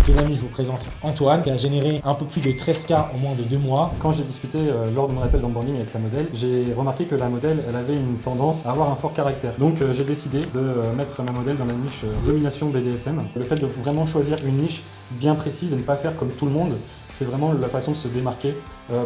les amis, je vous présente Antoine qui a généré un peu plus de 13K en moins de 2 mois. Quand j'ai discuté lors de mon appel d'onboarding avec la modèle, j'ai remarqué que la modèle, elle avait une tendance à avoir un fort caractère. Donc j'ai décidé de mettre ma modèle dans la niche domination BDSM. Le fait de vraiment choisir une niche bien précise et ne pas faire comme tout le monde, c'est vraiment la façon de se démarquer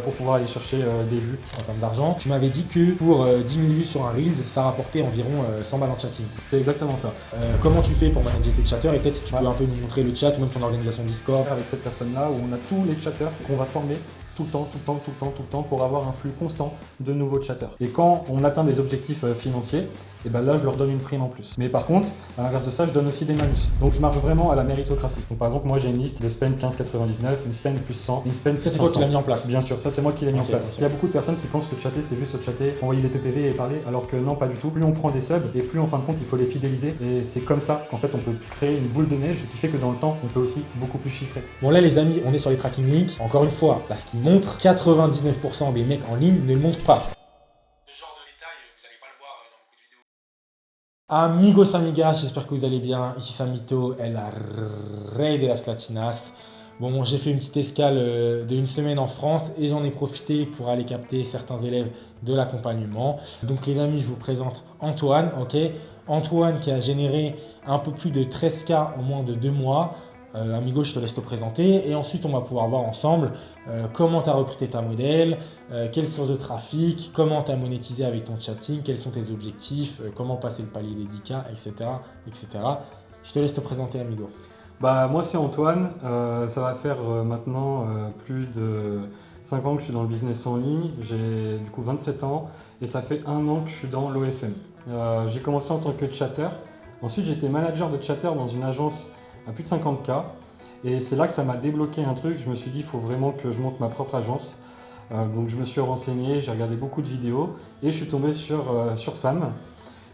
pour pouvoir aller chercher des vues. En termes d'argent, tu m'avais dit que pour 10 000 vues sur un Reels, ça rapportait environ 100 balles en chatting. C'est exactement ça. Comment tu fais pour manager tes chatteurs et peut-être si tu peux un peu nous montrer le chat ou même ton organisation Discord. Avec cette personne-là où on a tous les chatteurs qu'on va former tout le temps pour avoir un flux constant de nouveaux chatteurs. Et quand on atteint des objectifs financiers, et ben là je leur donne une prime en plus. Mais par contre, à l'inverse de ça, je donne aussi des malus. Donc je marche vraiment à la méritocratie. Donc par exemple, moi j'ai une liste de spend 15,99, une spend plus 100, une spend plus 500. Ça c'est toi qui l'as mis en place. Bien sûr, ça c'est moi qui l'ai mis en place. Okay. Il y a beaucoup de personnes qui pensent que chatter c'est juste chatter, envoyer des PPV et parler, alors que non, pas du tout. Plus on prend des subs et plus en fin de compte il faut les fidéliser. Et c'est comme ça qu'en fait on peut créer une boule de neige qui fait que dans le temps on peut aussi beaucoup plus chiffrer. Bon là les amis, on est sur les tracking links. Encore une fois, là ce qui montre, 99% des mecs en ligne ne le montrent pas. Ce genre de détails, vous n'allez pas le voir dans beaucoup de vidéos. Amigos, amigas, j'espère que vous allez bien. Ici Samito, el rey de las latinas. Bon, j'ai fait une petite escale de 1 semaine en France et j'en ai profité pour aller capter certains élèves de l'accompagnement. Donc les amis, je vous présente Antoine, ok? Antoine qui a généré un peu plus de 13K en moins de 2 mois. Amigo, je te laisse te présenter et ensuite on va pouvoir voir ensemble comment tu as recruté ta modèle, quelle source de trafic, comment tu as monétisé avec ton chatting, quels sont tes objectifs, comment passer le palier des 10K, etc., etc. Je te laisse te présenter, Amigo. Bah, moi c'est Antoine, ça va faire maintenant plus de 5 ans que je suis dans le business en ligne, j'ai du coup 27 ans et ça fait 1 an que je suis dans l'OFM. J'ai commencé en tant que chatter, ensuite j'étais manager de chatter dans une agence à plus de 50K et c'est là que ça m'a débloqué un truc, je me suis dit il faut vraiment que je monte ma propre agence. Donc je me suis renseigné, j'ai regardé beaucoup de vidéos et je suis tombé sur Sam.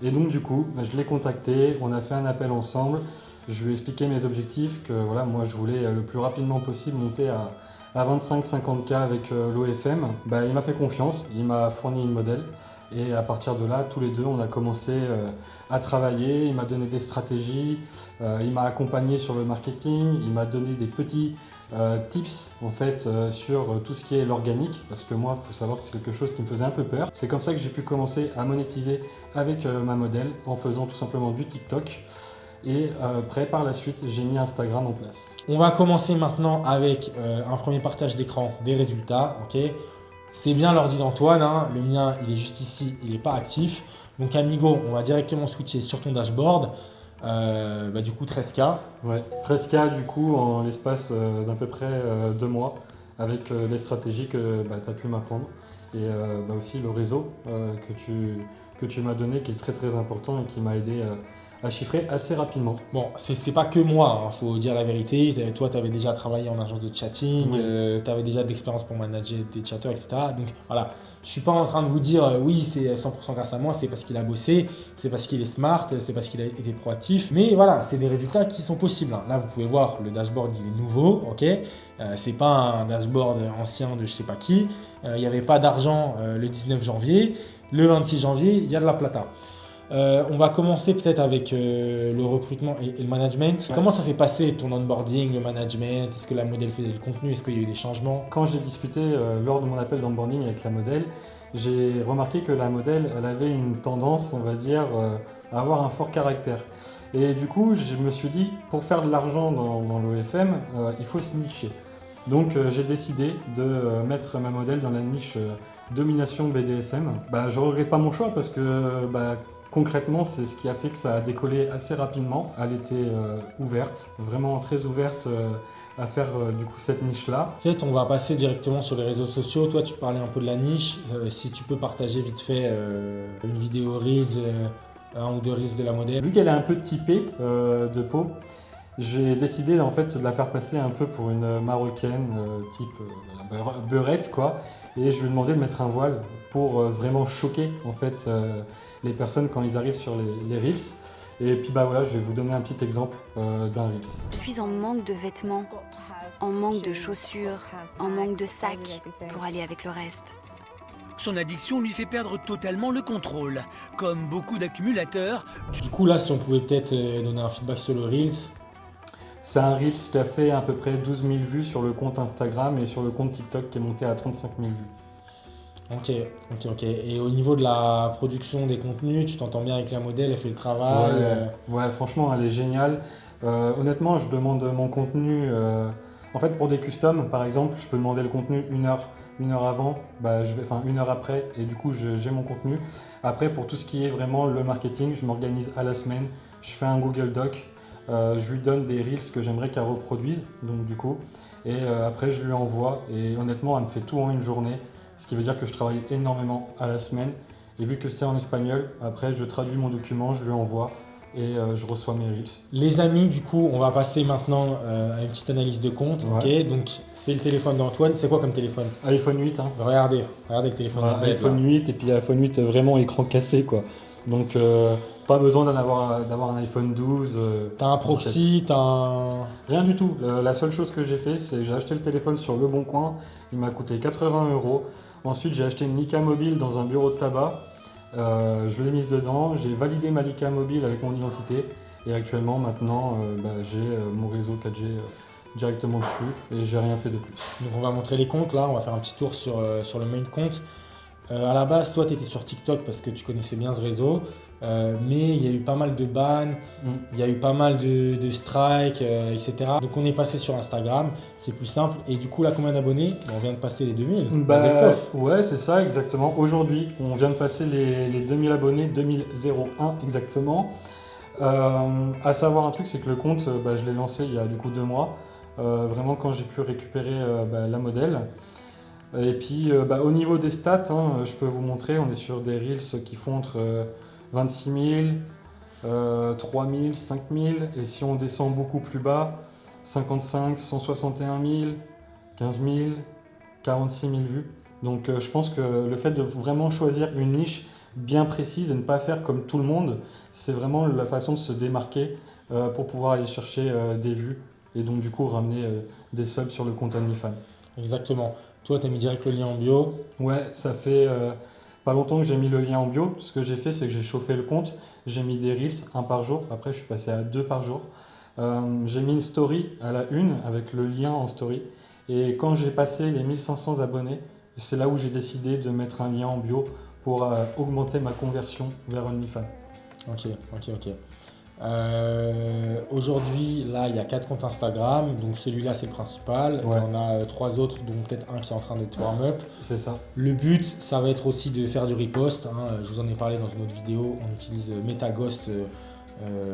Et donc du coup, je l'ai contacté, on a fait un appel ensemble, je lui ai expliqué mes objectifs, que voilà, moi je voulais le plus rapidement possible monter à 25-50K avec l'OFM. Bah, il m'a fait confiance, il m'a fourni une modèle et à partir de là, tous les deux, on a commencé à travailler, il m'a donné des stratégies, il m'a accompagné sur le marketing, il m'a donné des petits tips en fait sur tout ce qui est l'organique parce que moi il faut savoir que c'est quelque chose qui me faisait un peu peur. C'est comme ça que j'ai pu commencer à monétiser avec ma modèle en faisant tout simplement du TikTok et après par la suite j'ai mis Instagram en place. On va commencer maintenant avec un premier partage d'écran des résultats. Okay, c'est bien l'ordi d'Antoine, hein. Le mien il est juste ici, il n'est pas actif. Donc Amigo, on va directement switcher sur ton dashboard. Du coup 13K. Ouais, 13K du coup en l'espace d'à peu près 2 mois avec les stratégies que tu as pu m'apprendre et aussi le réseau que tu m'as donné qui est très très important et qui m'a aidé à chiffrer assez rapidement. Bon, c'est pas que moi, hein, faut dire la vérité. Toi, tu avais déjà travaillé en agence de chatting, oui. Tu avais déjà de l'expérience pour manager tes chatteurs, etc. Donc voilà, je suis pas en train de vous dire oui, c'est 100% grâce à moi, c'est parce qu'il a bossé, c'est parce qu'il est smart, c'est parce qu'il a été proactif. Mais voilà, c'est des résultats qui sont possibles. Hein. Là, vous pouvez voir, le dashboard, il est nouveau, ok. C'est pas un dashboard ancien de je sais pas qui. Il n'y avait pas d'argent le 19 janvier. Le 26 janvier, il y a de la plata. On va commencer peut-être avec le recrutement et le management. Ouais. Comment ça s'est passé ton onboarding, le management? Est-ce que la modèle faisait le contenu? Est-ce qu'il y a eu des changements? Quand j'ai discuté lors de mon appel d'onboarding avec la modèle, j'ai remarqué que la modèle elle avait une tendance, on va dire, à avoir un fort caractère. Et du coup, je me suis dit, pour faire de l'argent dans l'OFM, il faut se nicher. Donc j'ai décidé de mettre ma modèle dans la niche domination BDSM. Je ne regrette pas mon choix parce que concrètement, c'est ce qui a fait que ça a décollé assez rapidement. Elle était ouverte, vraiment très ouverte à faire du coup cette niche-là. Peut-être on va passer directement sur les réseaux sociaux. Toi, tu parlais un peu de la niche. Si tu peux partager vite fait une vidéo Reels, 1 ou 2 Reels de la modèle. Vu qu'elle est un peu typée de peau, j'ai décidé en fait de la faire passer un peu pour une marocaine type beurette quoi. Et je lui ai demandé de mettre un voile pour vraiment choquer en fait les personnes quand ils arrivent sur les Reels. Et puis voilà, je vais vous donner un petit exemple d'un Reels. Je suis en manque de vêtements, en manque de chaussures, en manque de sacs pour aller avec le reste. Son addiction lui fait perdre totalement le contrôle. Comme beaucoup d'accumulateurs... Du coup là, si on pouvait peut-être donner un feedback sur le Reels. C'est un Reels qui a fait à peu près 12 000 vues sur le compte Instagram et sur le compte TikTok qui est monté à 35 000 vues. Ok. Et au niveau de la production des contenus, tu t'entends bien avec la modèle, elle fait le travail. Ouais, franchement, elle est géniale. Honnêtement, je demande mon contenu. En fait, pour des customs, par exemple, je peux demander le contenu une heure avant, une heure après, et du coup, j'ai mon contenu. Après, pour tout ce qui est vraiment le marketing, je m'organise à la semaine. Je fais un Google Doc. Je lui donne des Reels que j'aimerais qu'elle reproduise, donc du coup. Et après, je lui envoie. Et honnêtement, elle me fait tout en une journée. Ce qui veut dire que je travaille énormément à la semaine. Et vu que c'est en espagnol, après je traduis mon document, je lui envoie et je reçois mes Reels. Les amis, du coup, on va passer maintenant à une petite analyse de compte. Ouais. Ok, donc c'est le téléphone d'Antoine. C'est quoi comme téléphone? iPhone 8, hein. Regardez le téléphone. Voilà, du bête, iPhone 8 et puis iPhone 8 vraiment écran cassé quoi. Donc pas besoin d'avoir un iPhone 12. T'as un proxy, t'as un... Rien du tout. La seule chose que j'ai fait, c'est que j'ai acheté le téléphone sur Le Bon Coin. Il m'a coûté 80 €. Ensuite, j'ai acheté une Leica mobile dans un bureau de tabac. Je l'ai mise dedans. J'ai validé ma Leica mobile avec mon identité. Et actuellement, maintenant, j'ai mon réseau 4G directement dessus. Et j'ai rien fait de plus. Donc on va montrer les comptes là, on va faire un petit tour sur le main compte. À la base, toi, tu étais sur TikTok parce que tu connaissais bien ce réseau. Mais il y a eu pas mal de bans, il y a eu pas mal de strikes, etc. Donc on est passé sur Instagram, c'est plus simple. Et du coup, là, combien d'abonnés? On vient de passer les 2000. Ouais, c'est ça, exactement. Aujourd'hui, on vient de passer les 2000 abonnés, 2001 exactement. À savoir un truc, c'est que le compte, je l'ai lancé il y a du coup 2 mois. Vraiment quand j'ai pu récupérer la modèle. Et puis au niveau des stats, je peux vous montrer, on est sur des Reels qui font entre 26 000, 3 000, 5 000, et si on descend beaucoup plus bas, 55, 161 000, 15 000, 46 000 vues. Donc je pense que le fait de vraiment choisir une niche bien précise et ne pas faire comme tout le monde, c'est vraiment la façon de se démarquer pour pouvoir aller chercher des vues et donc du coup ramener des subs sur le compte OnlyFans. Exactement. Toi, tu as mis direct le lien en bio. Ouais, ça fait pas longtemps que j'ai mis le lien en bio. Ce que j'ai fait, c'est que j'ai chauffé le compte. J'ai mis des Reels, 1 par jour. Après, je suis passé à 2 par jour. J'ai mis une story à la une avec le lien en story. Et quand j'ai passé les 1500 abonnés, c'est là où j'ai décidé de mettre un lien en bio pour augmenter ma conversion vers OnlyFans. Ok. Aujourd'hui, là, il y a 4 comptes Instagram, donc celui-là c'est le principal. Ouais. Il y en a 3 autres, dont peut-être un qui est en train d'être warm-up. C'est ça. Le but, ça va être aussi de faire du repost. Je vous en ai parlé dans une autre vidéo. On utilise MetaGhost,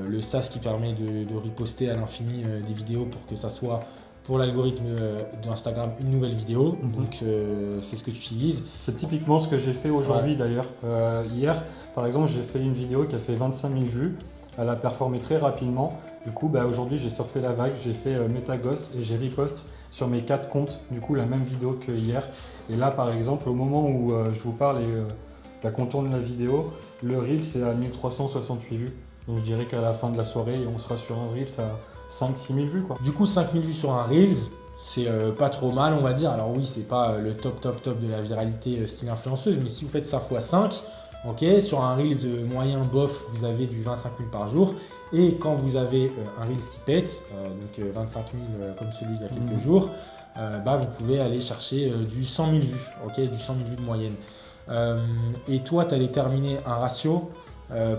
le SaaS qui permet de reposter à l'infini des vidéos pour que ça soit pour l'algorithme d'Instagram une nouvelle vidéo. Donc c'est ce que tu utilises. C'est typiquement ce que j'ai fait aujourd'hui d'ailleurs. Hier, par exemple, j'ai fait une vidéo qui a fait 25 000 vues. Elle a performé très rapidement. Du coup, aujourd'hui, j'ai surfé la vague, j'ai fait MetaGhost et j'ai repost sur mes 4 comptes, du coup, la même vidéo que hier. Et là, par exemple, au moment où je vous parle et qu'on tourne la vidéo, le Reel, c'est à 1368 vues. Donc, je dirais qu'à la fin de la soirée, on sera sur un Reel à 5-6 000 vues, quoi. Du coup, 5 000 vues sur un Reels, c'est pas trop mal, on va dire. Alors oui, c'est pas le top de la viralité style influenceuse, mais si vous faites ça x 5, ok, sur un Reels moyen bof, vous avez du 25 000 par jour. Et quand vous avez un Reels qui pète, donc 25 000 comme celui d'il y a quelques jours, vous pouvez aller chercher du 100 000 vues, ok, du 100 000 vues de moyenne. Et toi, tu as déterminé un ratio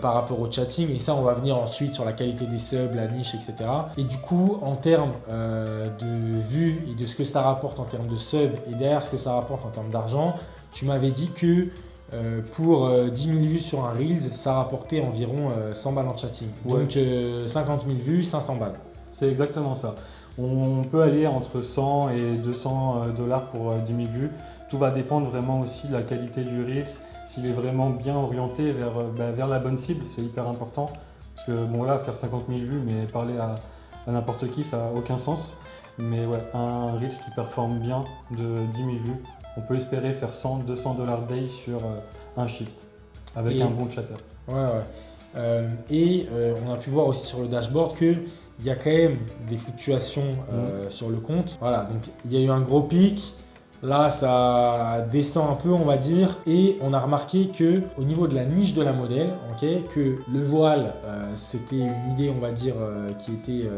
par rapport au chatting, et ça, on va venir ensuite sur la qualité des subs, la niche, etc. Et du coup, en termes de vues et de ce que ça rapporte en termes de subs, et derrière ce que ça rapporte en termes d'argent, tu m'avais dit que pour 10 000 vues sur un Reels, ça rapportait environ 100 balles en chatting. Ouais. Donc 50 000 vues, 500 balles. C'est exactement ça. On peut aller entre 100 et 200 $ pour 10 000 vues. Tout va dépendre vraiment aussi de la qualité du Reels, s'il est vraiment bien orienté vers la bonne cible, c'est hyper important. Parce que bon là, faire 50 000 vues, mais parler à n'importe qui, ça n'a aucun sens. Mais ouais, un Reels qui performe bien de 10 000 vues, on peut espérer faire 100-200 $ day sur un shift, avec un bon chatter. Et on a pu voir aussi sur le dashboard qu'il y a quand même des fluctuations sur le compte. Voilà, donc il y a eu un gros pic. Là, ça descend un peu, on va dire. Et on a remarqué qu'au niveau de la niche de la modèle, que le voile, c'était une idée, on va dire, qui était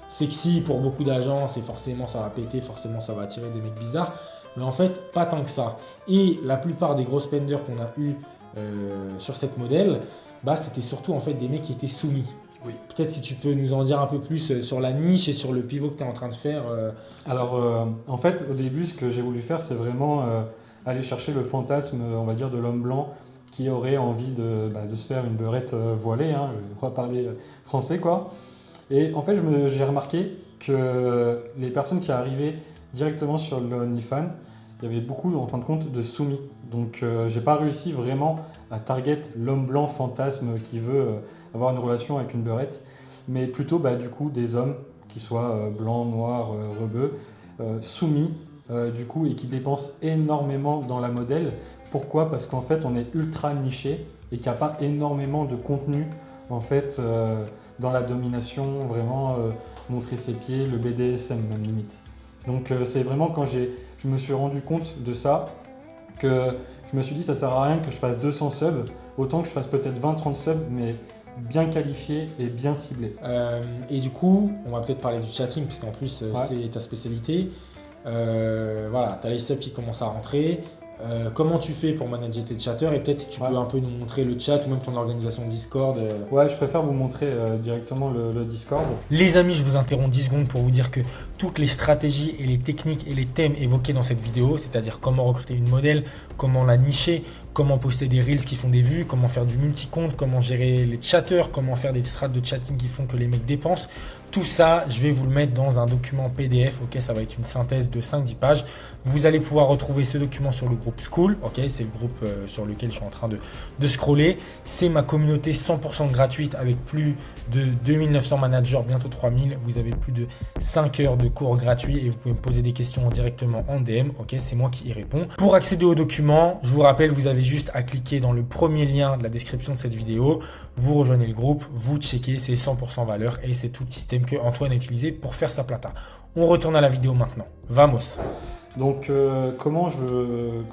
sexy pour beaucoup d'agences et forcément ça va péter, forcément ça va attirer des mecs bizarres. Mais en fait, pas tant que ça. Et la plupart des gros spenders qu'on a eu sur cette modèle, c'était surtout en fait des mecs qui étaient soumis. Oui. Peut-être si tu peux nous en dire un peu plus sur la niche et sur le pivot que tu es en train de faire. Alors, en fait, au début, ce que j'ai voulu faire, c'est vraiment aller chercher le fantasme, on va dire, de l'homme blanc qui aurait envie de se faire une beurette voilée, hein, je vais pas parler français, quoi. Et en fait, j'ai remarqué que les personnes qui arrivaient directement sur le OnlyFans, il y avait beaucoup, en fin de compte, de soumis. Donc, j'ai pas réussi vraiment à target l'homme blanc fantasme qui veut avoir une relation avec une beurette, mais plutôt, du coup, des hommes qui soient blancs, noirs, rebeux, soumis, du coup, et qui dépensent énormément dans la modèle. Pourquoi ? Parce qu'en fait, on est ultra niché et qu'il n'y a pas énormément de contenu, en fait, dans la domination, vraiment montrer ses pieds, le BDSM même limite. Donc c'est vraiment quand je me suis rendu compte de ça que je me suis dit ça sert à rien que je fasse 200 subs, autant que je fasse peut-être 20-30 subs, mais bien qualifiés et bien ciblés. Et du coup, on va peut-être parler du chatting, puisqu'en plus c'est ta spécialité. Voilà, tu as les subs qui commencent à rentrer. Comment tu fais pour manager tes chatters et peut-être si tu peux un peu nous montrer le chat ou même ton organisation Discord. Ouais, je préfère vous montrer directement le Discord. Les amis, je vous interromps 10 secondes pour vous dire que toutes les stratégies et les techniques et les thèmes évoqués dans cette vidéo, c'est-à-dire comment recruter une modèle, comment la nicher, comment poster des reels qui font des vues, comment faire du multi-compte, comment gérer les chatters, comment faire des strats de chatting qui font que les mecs dépensent. Tout ça, je vais vous le mettre dans un document PDF. Ok, ça va être une synthèse de 5-10 pages. Vous allez pouvoir retrouver ce document sur le groupe School. Ok, c'est le groupe sur lequel je suis en train de scroller. C'est ma communauté 100% gratuite avec plus de 2900 managers, bientôt 3000. Vous avez plus de 5 heures de cours gratuits et vous pouvez me poser des questions directement en DM. Ok, c'est moi qui y réponds. Pour accéder au document, je vous rappelle, vous avez juste à cliquer dans le premier lien de la description de cette vidéo. Vous rejoignez le groupe, vous checkez, c'est 100% valeur et c'est tout le système que Antoine a utilisé pour faire sa plata. On retourne à la vidéo maintenant. Vamos. Donc comment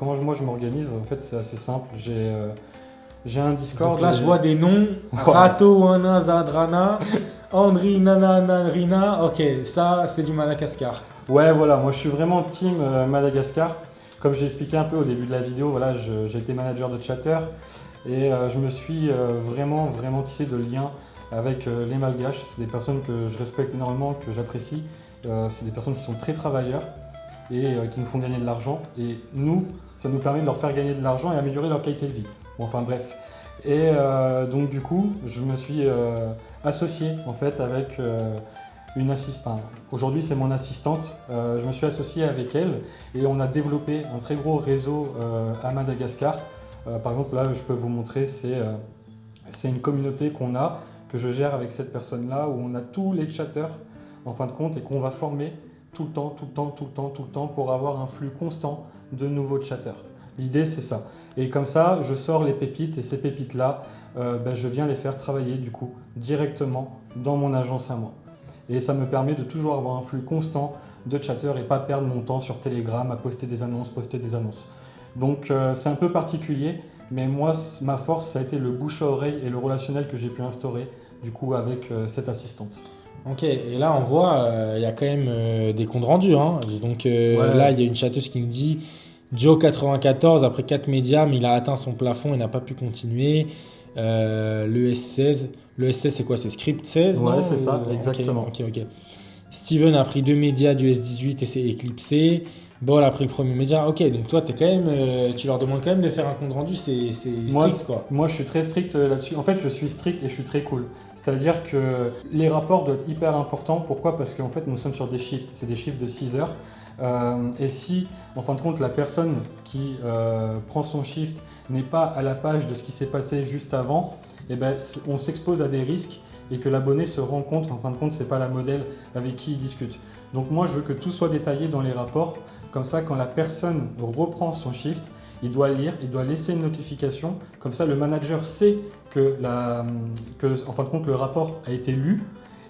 moi je m'organise, en fait c'est assez simple. J'ai un Discord. Donc là je vois des noms. Rato, Wana, Zadrana, Andri, Nana, Nanrina. Ok, ça c'est du Madagascar. Ouais, voilà, moi je suis vraiment team Madagascar. Comme j'ai expliqué un peu au début de la vidéo, voilà, j'ai été manager de chatter et je me suis vraiment tissé de liens avec les Malgaches. C'est des personnes que je respecte énormément, que j'apprécie. C'est des personnes qui sont très travailleurs et qui nous font gagner de l'argent. Et nous, ça nous permet de leur faire gagner de l'argent et améliorer leur qualité de vie. Bon, enfin bref. Et donc du coup, je me suis associé en fait avec une assistante. Aujourd'hui, c'est mon assistante. Je me suis associé avec elle et on a développé un très gros réseau à Madagascar. Par exemple, là, je peux vous montrer, c'est une communauté qu'on a, que je gère avec cette personne-là, où on a tous les chatters en fin de compte et qu'on va former tout le temps pour avoir un flux constant de nouveaux chatters. L'idée, c'est ça. Et comme ça, je sors les pépites et ces pépites-là, je viens les faire travailler du coup directement dans mon agence à moi. Et ça me permet de toujours avoir un flux constant de chatters et pas perdre mon temps sur Telegram à poster des annonces. Donc c'est un peu particulier, mais moi, ma force, ça a été le bouche à oreille et le relationnel que j'ai pu instaurer du coup avec cette assistante. Ok, et là on voit, il y a quand même des comptes rendus. Hein. Donc là, il y a une chatteuse qui nous dit Joe 94, après 4 médias, mais il a atteint son plafond et n'a pas pu continuer. Le S16, c'est quoi? C'est Script 16? Ouais, c'est ça, exactement. Ok. Steven a pris 2 médias du S18 et s'est éclipsé. Ball a pris le premier média. Ok, donc toi, tu leur demandes quand même de faire un compte rendu, c'est strict quoi. Moi, je suis très strict là-dessus. En fait, je suis strict et je suis très cool. C'est-à-dire que les rapports doivent être hyper importants. Pourquoi ? Parce qu'en fait, nous sommes sur des shifts. C'est des shifts de 6 heures. Et si, en fin de compte, la personne qui prend son shift n'est pas à la page de ce qui s'est passé juste avant, on s'expose à des risques et que l'abonné se rend compte qu'en fin de compte, ce n'est pas la modèle avec qui il discute. Donc moi, je veux que tout soit détaillé dans les rapports. Comme ça, quand la personne reprend son shift, il doit lire, il doit laisser une notification. Comme ça, le manager sait que en fin de compte, le rapport a été lu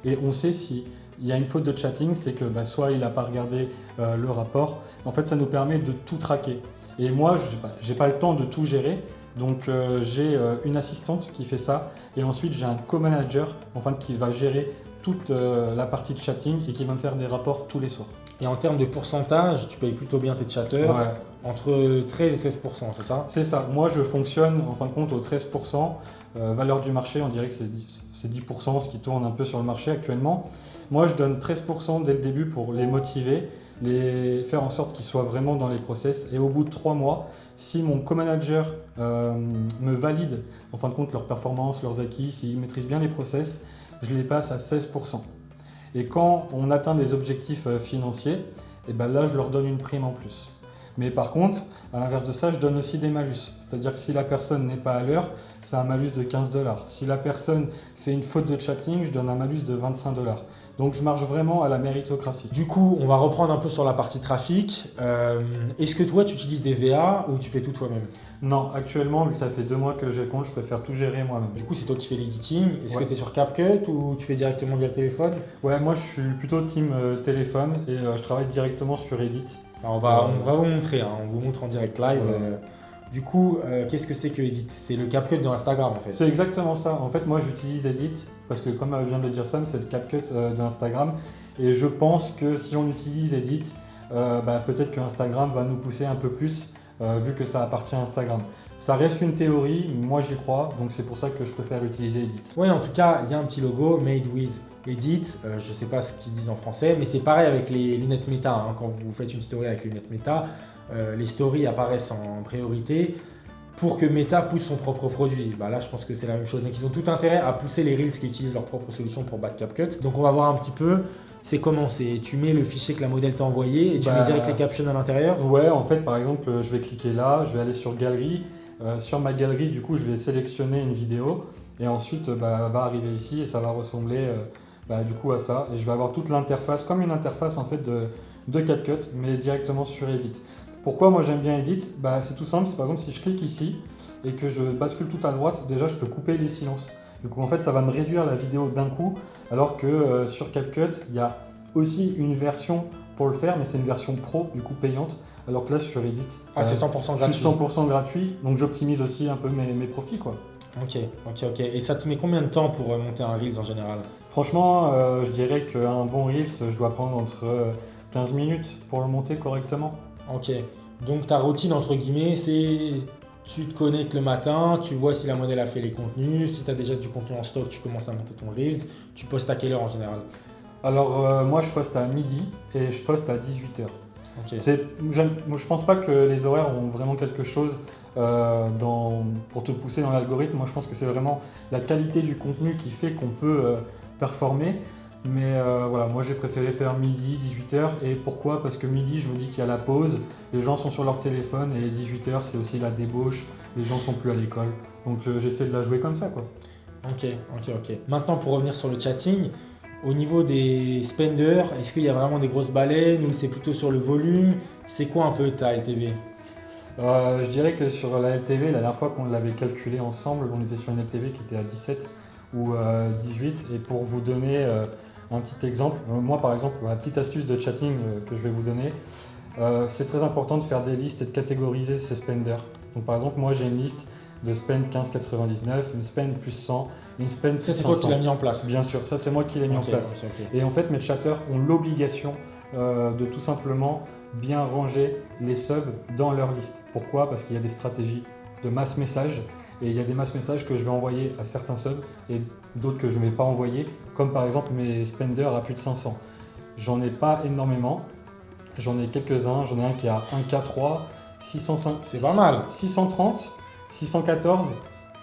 et on sait si il y a une faute de chatting, c'est que soit il n'a pas regardé le rapport. En fait, ça nous permet de tout traquer. Et moi, je n'ai pas le temps de tout gérer. Donc, j'ai une assistante qui fait ça. Et ensuite, j'ai un co-manager qui va gérer toute la partie de chatting et qui va me faire des rapports tous les soirs. Et en termes de pourcentage, tu payes plutôt bien tes chatteurs, Ouais. entre 13 et 16%, c'est ça? C'est ça. Moi, je fonctionne en fin de compte au 13%. Valeur du marché, on dirait que c'est 10%, ce qui tourne un peu sur le marché actuellement. Moi, je donne 13% dès le début pour les motiver, les faire en sorte qu'ils soient vraiment dans les process. Et au bout de 3 mois, si mon co-manager me valide en fin de compte leurs performances, leurs acquis, s'ils maîtrisent bien les process, je les passe à 16%. Et quand on atteint des objectifs financiers, et ben là, je leur donne une prime en plus. Mais par contre, à l'inverse de ça, je donne aussi des malus. C'est-à-dire que si la personne n'est pas à l'heure, c'est un malus de 15 $. Si la personne fait une faute de chatting, je donne un malus de 25 $. Donc je marche vraiment à la méritocratie. Du coup, on va reprendre un peu sur la partie trafic. Est-ce que toi, tu utilises des VA ou tu fais tout toi-même? Non, actuellement, vu que ça fait 2 mois que j'ai le compte, je préfère tout gérer moi-même. Du coup, c'est toi qui fais l'editing. Est-ce Ouais. que tu es sur CapCut ou tu fais directement via le téléphone? Ouais, moi je suis plutôt team téléphone et je travaille directement sur Edit. Alors, on va vous montrer, hein, on vous montre en direct live. Ouais. Du coup, qu'est-ce que c'est que Edit? C'est le CapCut de Instagram en fait. C'est exactement ça. En fait, moi j'utilise Edit parce que, comme vient de le dire Sam, c'est le CapCut de Instagram. Et je pense que si on utilise Edit, peut-être que Instagram va nous pousser un peu plus. Vu que ça appartient à Instagram. Ça reste une théorie, moi j'y crois, donc c'est pour ça que je préfère utiliser Edit. Oui, en tout cas, il y a un petit logo, Made with Edit. Je ne sais pas ce qu'ils disent en français, mais c'est pareil avec les lunettes méta. Hein. Quand vous faites une story avec les lunettes méta, les stories apparaissent en priorité pour que Meta pousse son propre produit. Là, je pense que c'est la même chose. Donc, ils ont tout intérêt à pousser les Reels qui utilisent leur propre solution pour battre CapCut. Donc, on va voir un petit peu. C'est comment? Tu mets le fichier que la modèle t'a envoyé et tu mets direct les captions à l'intérieur? Ouais, en fait, par exemple, je vais cliquer là, je vais aller sur Galerie. Sur ma galerie, du coup, je vais sélectionner une vidéo et ensuite, va arriver ici et ça va ressembler du coup à ça. Et je vais avoir toute l'interface, comme une interface en fait de CapCut, mais directement sur Edit. Pourquoi moi j'aime bien Edit? C'est tout simple. C'est par exemple si je clique ici et que je bascule tout à droite, déjà je peux couper les silences. Du coup, en fait, ça va me réduire la vidéo d'un coup, alors que sur CapCut, il y a aussi une version pour le faire, mais c'est une version pro, du coup payante, alors que là, sur Edit, c'est 100% je gratuit. suis 100% gratuit, donc j'optimise aussi un peu mes profits, quoi. Ok. Et ça te met combien de temps pour monter un Reels en général? Franchement, je dirais qu'un bon Reels, je dois prendre entre 15 minutes pour le monter correctement. Ok. Donc ta routine, entre guillemets, c'est tu te connectes le matin, tu vois si la modèle a fait les contenus, si tu as déjà du contenu en stock, tu commences à monter ton Reels, tu postes à quelle heure en général? Alors, moi, je poste à midi et je poste à 18h. Ok. Je pense pas que les horaires ont vraiment quelque chose pour te pousser dans l'algorithme. Moi, je pense que c'est vraiment la qualité du contenu qui fait qu'on peut performer. Mais voilà, moi j'ai préféré faire midi, 18h. Et pourquoi? Parce que midi, je me dis qu'il y a la pause, les gens sont sur leur téléphone et 18h, c'est aussi la débauche, les gens sont plus à l'école. Donc j'essaie de la jouer comme ça, quoi. Ok. Maintenant, pour revenir sur le chatting, au niveau des spenders, est-ce qu'il y a vraiment des grosses baleines ou c'est plutôt sur le volume? C'est quoi un peu ta LTV? Je dirais que sur la LTV, la dernière fois qu'on l'avait calculé ensemble, on était sur une LTV qui était à 17 ou 18. Et pour vous donner un petit exemple, moi par exemple, la petite astuce de chatting que je vais vous donner, c'est très important de faire des listes et de catégoriser ces spenders. Donc par exemple, moi j'ai une liste de spend 15,99, une spend plus 100, une spend plus 500. Ça, c'est toi qui l'as mis en place? Bien sûr, ça c'est moi qui l'ai mis en place. Ok. Et en fait, mes chatteurs ont l'obligation de tout simplement bien ranger les subs dans leur liste. Pourquoi? Parce qu'il y a des stratégies de mass message et il y a des mass messages que je vais envoyer à certains subs et d'autres que je ne vais pas envoyer, comme par exemple mes spenders à plus de 500. J'en ai pas énormément, j'en ai quelques-uns, j'en ai un qui est à 1K3, 605, C'est pas mal. 630, 614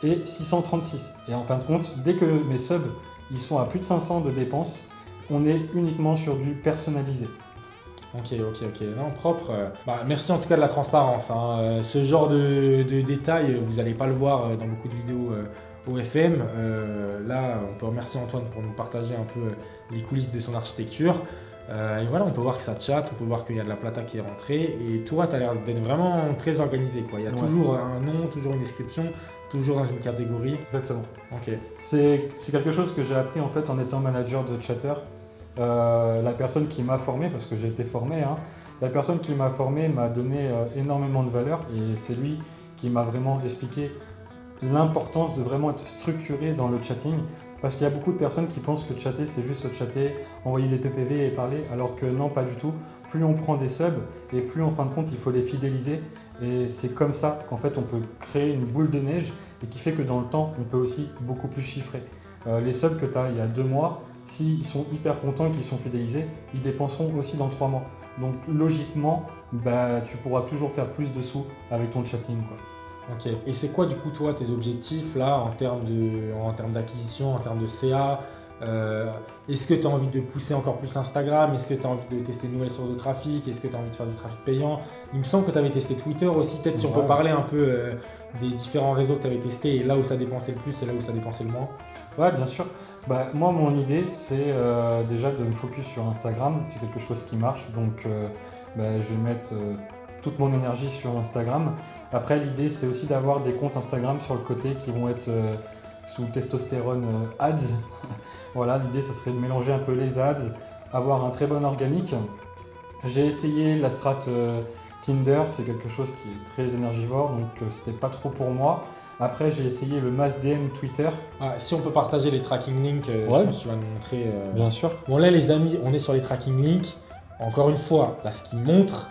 et 636. Et en fin de compte, dès que mes subs ils sont à plus de 500 de dépenses, on est uniquement sur du personnalisé. Ok. Non, propre. Merci en tout cas de la transparence. Hein. Ce genre de détails, vous n'allez pas le voir dans beaucoup de vidéos OFM. Là, on peut remercier Antoine pour nous partager un peu les coulisses de son architecture. Et voilà, on peut voir que ça chatte, on peut voir qu'il y a de la plata qui est rentrée. Et toi, tu as l'air d'être vraiment très organisé, quoi. Il y a toujours un nom, toujours une description, toujours dans une catégorie. Exactement. Ok. C'est quelque chose que j'ai appris en fait en étant manager de chatter. La personne qui m'a formé, parce que j'ai été formé, la personne qui m'a formé m'a donné énormément de valeur et c'est lui qui m'a vraiment expliqué l'importance de vraiment être structuré dans le chatting Parce qu'il y a beaucoup de personnes qui pensent que chatter, c'est juste chatter, envoyer des PPV et parler, alors que non, pas du tout. Plus on prend des subs et plus en fin de compte, il faut les fidéliser. Et c'est comme ça qu'en fait, on peut créer une boule de neige et qui fait que dans le temps, on peut aussi beaucoup plus chiffrer. Les subs que tu as il y a 2 mois, s'ils sont hyper contents et qu'ils sont fidélisés, ils dépenseront aussi dans 3 mois. Donc logiquement, tu pourras toujours faire plus de sous avec ton chatting, quoi. Ok. Et c'est quoi du coup toi tes objectifs là en termes d'acquisition, en termes de CA? Est-ce que tu as envie de pousser encore plus Instagram? Est-ce que tu as envie de tester de nouvelles sources de trafic? Est-ce que tu as envie de faire du trafic payant? Il me semble que tu avais testé Twitter aussi. Peut-être si on peut parler un peu des différents réseaux que tu avais testés et là où ça dépensait le plus et là où ça dépensait le moins. Ouais, bien sûr. Moi, mon idée, c'est déjà de me focus sur Instagram. C'est quelque chose qui marche. Donc, je vais mettre toute mon énergie sur Instagram. Après, l'idée, c'est aussi d'avoir des comptes Instagram sur le côté qui vont être sous testostérone ads. Voilà, l'idée, ça serait de mélanger un peu les ads, avoir un très bon organique. J'ai essayé la strat Tinder, c'est quelque chose qui est très énergivore, donc c'était pas trop pour moi. Après, j'ai essayé le Mass DM Twitter. Ah, si on peut partager les tracking links, je pense que tu vas nous montrer. Bien sûr. Bon, là, les amis, on est sur les tracking links. Encore une fois, là, ce qui montre,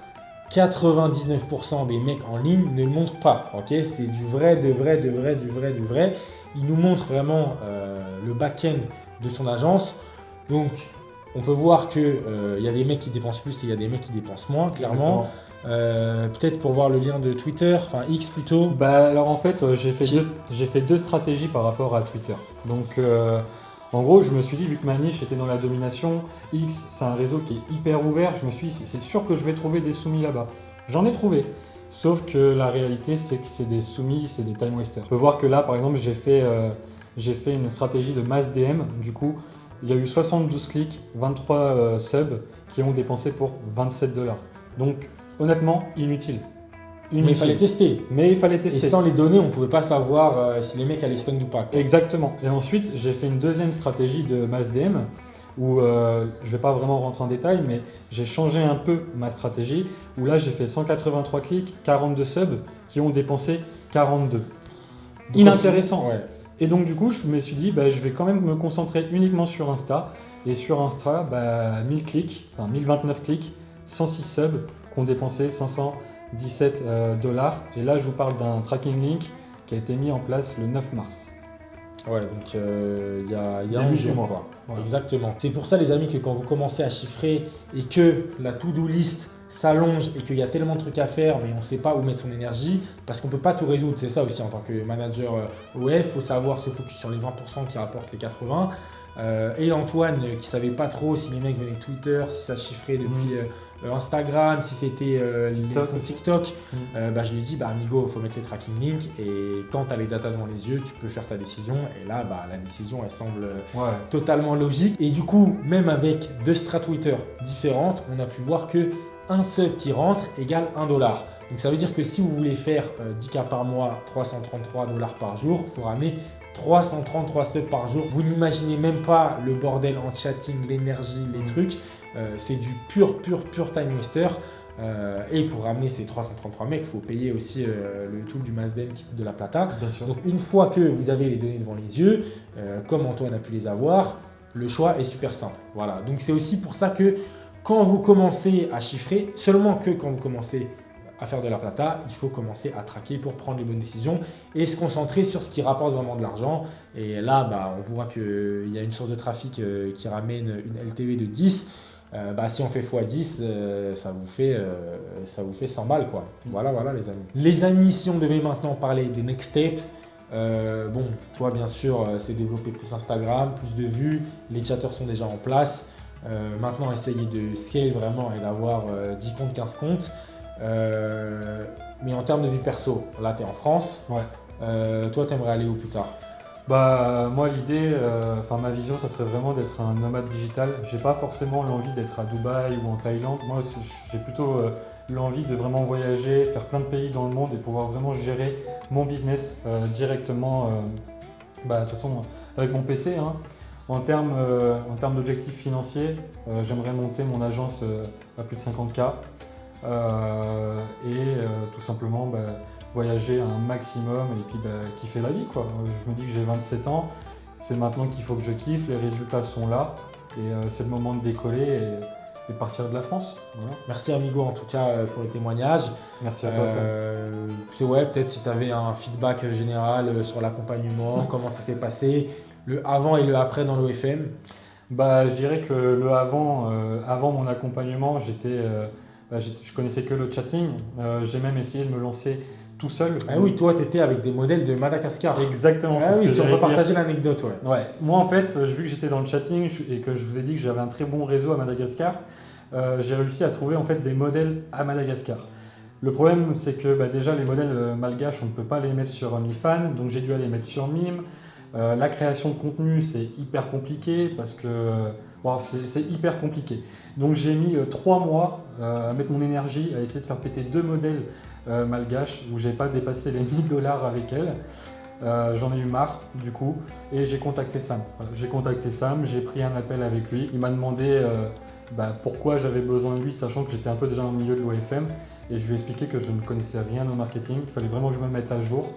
99% des mecs en ligne ne le montrent pas. Ok, c'est du vrai, de vrai, de vrai, du vrai, du vrai. Ils nous montrent vraiment le back-end de son agence. Donc, on peut voir qu'il y a des mecs qui dépensent plus et il y a des mecs qui dépensent moins, clairement. Peut-être pour voir le lien de Twitter, enfin X plutôt. Alors en fait, j'ai fait deux stratégies par rapport à Twitter. Donc en gros, je me suis dit, vu que ma niche était dans la domination, X, c'est un réseau qui est hyper ouvert, je me suis dit, c'est sûr que je vais trouver des soumis là-bas. J'en ai trouvé. Sauf que la réalité, c'est que c'est des soumis, c'est des time wasters. On peut voir que là, par exemple, j'ai fait une stratégie de mass DM. Du coup, il y a eu 72 clics, 23 subs qui ont dépensé pour $27. Donc, honnêtement, inutile. Mais il fallait tester. Et sans les données, on ne pouvait pas savoir si les mecs allaient spend ou pas. Exactement. Et ensuite, j'ai fait une deuxième stratégie de mass DM où je ne vais pas vraiment rentrer en détail, mais j'ai changé un peu ma stratégie où là, j'ai fait 183 clics, 42 subs qui ont dépensé 42. Donc, inintéressant. Ouais. Et donc, du coup, je me suis dit, je vais quand même me concentrer uniquement sur Insta. Et sur Insta, 1000 clics, enfin 1029 clics, 106 subs qui ont dépensé $517. Et là, je vous parle d'un tracking link qui a été mis en place le 9 mars. Ouais, donc il y a Début 11 du jours, mois. quoi. Voilà. Exactement. C'est pour ça, les amis, que quand vous commencez à chiffrer et que la to-do list s'allonge et qu'il y a tellement de trucs à faire, mais on ne sait pas où mettre son énergie, parce qu'on ne peut pas tout résoudre. C'est ça aussi en tant que manager OF, il faut savoir se focus sur les 20% qui rapportent les 80%. Et Antoine qui ne savait pas trop si les mecs venaient de Twitter, si ça chiffrait depuis Instagram, si c'était TikTok. Je lui ai dit, amigo, il faut mettre les tracking links et quand tu as les data devant les yeux, tu peux faire ta décision. Et là, la décision, elle semble totalement logique. Et du coup, même avec deux strat Twitter différentes, on a pu voir que un sub qui rentre égale $1. Donc ça veut dire que si vous voulez faire 10K par mois, $333 par jour, il faut ramener 333 subs par jour. Vous n'imaginez même pas le bordel en chatting, l'énergie, les trucs. C'est du pur time waster. Et pour ramener ces 333 mecs, il faut payer aussi le tool du Mass DM qui coûte de la plata. Bien sûr. Donc une fois que vous avez les données devant les yeux, comme Antoine a pu les avoir, le choix est super simple. Voilà. Donc c'est aussi pour ça que quand vous commencez à chiffrer, seulement que quand vous commencez à faire de la plata, il faut commencer à traquer pour prendre les bonnes décisions et se concentrer sur ce qui rapporte vraiment de l'argent. Et là, on voit qu'il y a une source de trafic qui ramène une LTV de 10. Si on fait x10, ça vous fait 100 balles, quoi. Voilà les amis. Les amis, si on devait maintenant parler des next steps, toi bien sûr, c'est développer plus Instagram, plus de vues, les chatters sont déjà en place. Maintenant, essayer de scale vraiment et d'avoir 10 comptes, 15 comptes. Mais en termes de vie perso, là tu es en France. Toi, tu aimerais aller où plus tard? Moi, l'idée, ma vision, ça serait vraiment d'être un nomade digital. J'ai pas forcément l'envie d'être à Dubaï ou en Thaïlande. Moi, j'ai plutôt l'envie de vraiment voyager, faire plein de pays dans le monde et pouvoir vraiment gérer mon business directement, de toute façon, avec mon PC. En termes d'objectifs financiers, j'aimerais monter mon agence à plus de 50K et tout simplement voyager un maximum et puis kiffer la vie, quoi. Je me dis que j'ai 27 ans c'est maintenant qu'il faut que je kiffe, les résultats sont là et c'est le moment de décoller et partir de la France. Voilà. Merci Amigo en tout cas pour le témoignage. Merci à toi, Sam. C'est ouais, peut-être si tu avais un feedback général sur l'accompagnement, comment ça s'est passé, le avant et le après dans l'OFM. Bah, je dirais que le avant mon accompagnement, je connaissais que le chatting. J'ai même essayé de me lancer tout seul. Ah oui, toi tu étais avec des modèles de Madagascar. Exactement, Ah c'est oui, ce que si on j'allais peut dire. partager l'anecdote, ouais. Ouais. Moi, en fait, vu que j'étais dans le chatting et que je vous ai dit que j'avais un très bon réseau à Madagascar, j'ai réussi à trouver en fait des modèles à Madagascar. Le problème, c'est que déjà les modèles malgaches, on ne peut pas les mettre sur OnlyFans, donc j'ai dû aller les mettre sur Mime. La création de contenu, c'est hyper compliqué parce que c'est hyper compliqué. Donc j'ai mis 3 mois à mettre mon énergie à essayer de faire péter 2 modèles malgaches où j'ai pas dépassé les 1000 $ avec elles. J'en ai eu marre du coup et j'ai contacté Sam. Voilà, j'ai contacté Sam, j'ai pris un appel avec lui. Il m'a demandé pourquoi j'avais besoin de lui, sachant que j'étais un peu déjà dans le milieu de l'OFM. Et je lui ai expliqué que je ne connaissais rien au marketing, qu'il fallait vraiment que je me mette à jour.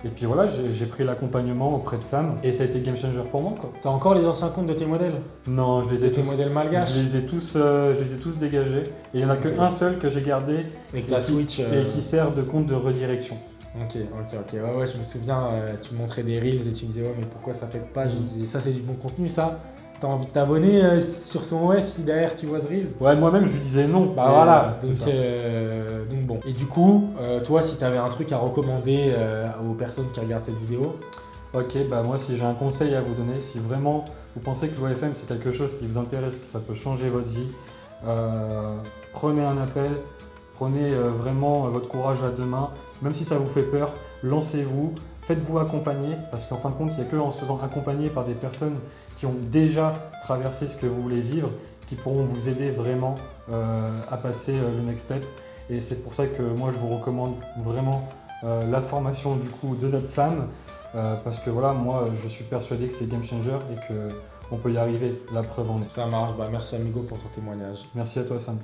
Et puis voilà, j'ai pris l'accompagnement auprès de Sam et ça a été game changer pour moi. T'as encore les anciens comptes de tes modèles? Non, je les ai Tes tous. modèles malgaches? Je les ai tous dégagés. Et il n'y en a qu'un seul que j'ai gardé Avec la Switch. et qui sert de compte de redirection. Ok. Ouais, je me souviens, tu me montrais des reels et tu me disais, ouais, mais pourquoi ça pète pas? Je disais, ça c'est du bon contenu, ça. T'as envie de t'abonner sur son OF si derrière tu vois ce reels? Ouais, moi-même je lui disais non. Bah Et, voilà, c'est ça. donc bon. Et du coup, toi, si t'avais un truc à recommander aux personnes qui regardent cette vidéo? Ok, moi si j'ai un conseil à vous donner, si vraiment vous pensez que l'OFM c'est quelque chose qui vous intéresse, que ça peut changer votre vie, prenez un appel, prenez vraiment votre courage à deux mains, même si ça vous fait peur, lancez-vous, faites-vous accompagner, parce qu'en fin de compte, il n'y a qu'en se faisant accompagner par des personnes qui ont déjà traversé ce que vous voulez vivre, qui pourront vous aider vraiment à passer le next step. Et c'est pour ça que moi je vous recommande vraiment la formation du coup de notre Sam, parce que voilà, moi je suis persuadé que c'est game changer et qu'on peut y arriver, la preuve en est. Ça marche, merci Amigo pour ton témoignage. Merci à toi Sam.